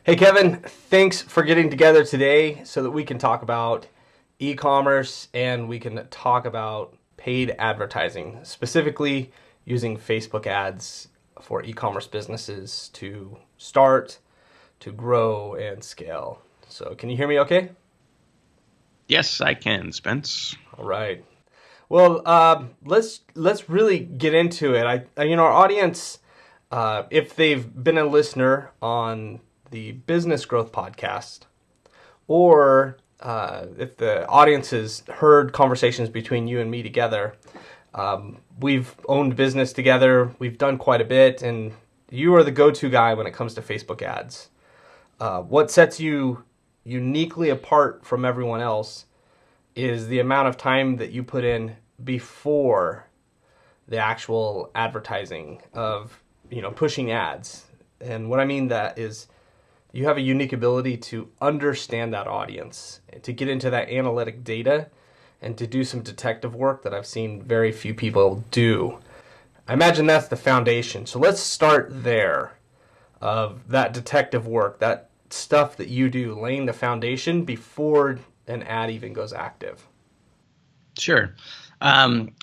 Hey Kevin, thanks for getting together today so that we can talk about e-commerce and we can talk about paid advertising, specifically using Facebook ads for e-commerce businesses to start, to grow, and scale. So, can you hear me okay? Yes, I can, Spence. All right. Well, let's really get into it. Our audience, if they've been a listener on the Business Growth Podcast, or if the audience has heard conversations between you and me together, we've owned business together. We've done quite a bit, and you are the go-to guy when it comes to Facebook ads. What sets you uniquely apart from everyone else is the amount of time that you put in before the actual advertising of pushing ads. And what I mean that is you have a unique ability to understand that audience, to get into that analytic data, and to do some detective work that I've seen very few people do. I imagine that's the foundation. So let's start there, of that detective work, that stuff that you do, laying the foundation before an ad even goes active. Sure.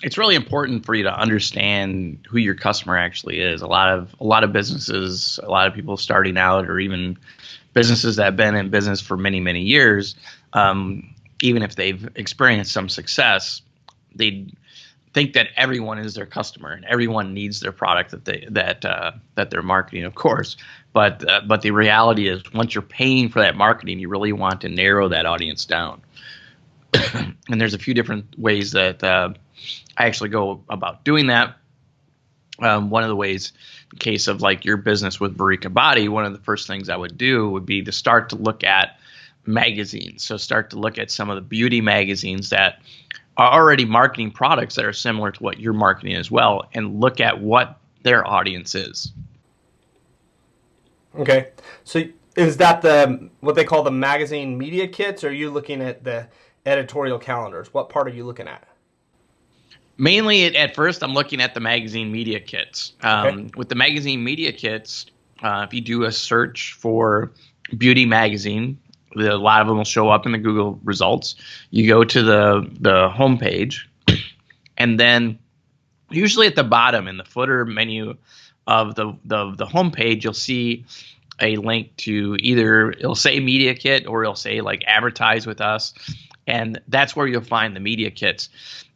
It's really important for you to understand who your customer actually is. A lot of businesses, a lot of people starting out, or even businesses that have been in business for many, many years, even if they've experienced some success, they think that everyone is their customer and everyone needs their product that they're marketing, of course. But the reality is, once you're paying for that marketing, you really want to narrow that audience down. And there's a few different ways that I actually go about doing that. One of the ways, in case of like your business with Barika Body, one of the first things I would do would be to start to look at magazines. So start to look at some of the beauty magazines that are already marketing products that are similar to what you're marketing as well, and look at what their audience is. Okay. So is that the what they call the magazine media kits, or are you looking at the editorial calendars? What part are you looking at? Mainly at first, I'm looking at the magazine media kits. Okay. With the magazine media kits, if you do a search for beauty magazine, a lot of them will show up in the Google results. You go to the homepage, and then usually at the bottom in the footer menu of the homepage, you'll see a link to either it'll say media kit or it'll say like advertise with us, and that's where you'll find the media kits.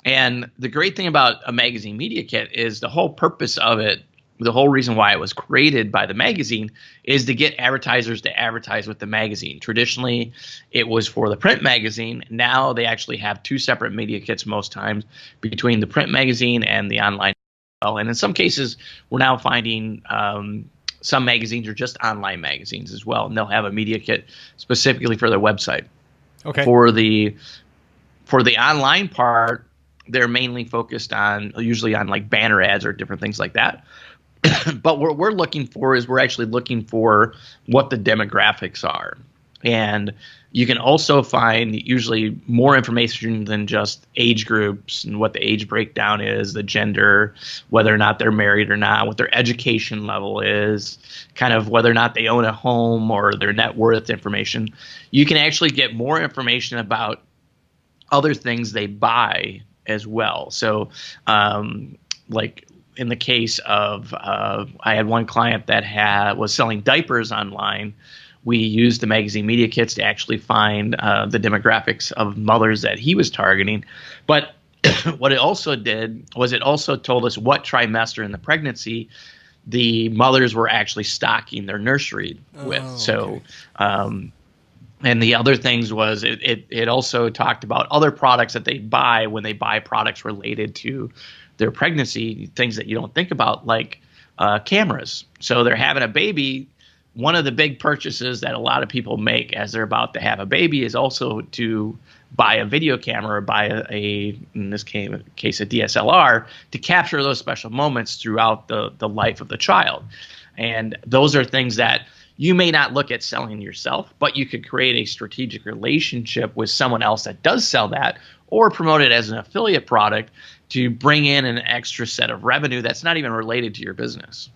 And the great thing about a magazine media kit is the whole purpose of it, the whole reason why it was created by the magazine, is to get advertisers to advertise with the magazine. Traditionally, it was for the print magazine. Now they actually have two separate media kits most times, between the print magazine and the online. And in some cases, we're now finding some magazines are just online magazines as well, and they'll have a media kit specifically for their website. Okay. For the online part, they're mainly focused on, usually on like banner ads or different things like that. But what we're looking for is, we're actually looking for what the demographics are. And you can also find usually more information than just age groups and what the age breakdown is, the gender, whether or not they're married or not, what their education level is, kind of whether or not they own a home, or their net worth information. You can actually get more information about other things they buy as well. So, like in the case of, I had one client that was selling diapers online. We used the magazine media kits to actually find the demographics of mothers that he was targeting. But what it also did was, it also told us what trimester in the pregnancy the mothers were actually stocking their nursery with. Oh, So, okay. and the other things was, it also talked about other products that they buy when they buy products related to their pregnancy, things that you don't think about, like cameras. So they're having a baby. One of the big purchases that a lot of people make as they're about to have a baby is also to buy a video camera, or buy in this case, a DSLR, to capture those special moments throughout the life of the child. And those are things that you may not look at selling yourself, but you could create a strategic relationship with someone else that does sell that, or promote it as an affiliate product to bring in an extra set of revenue that's not even related to your business.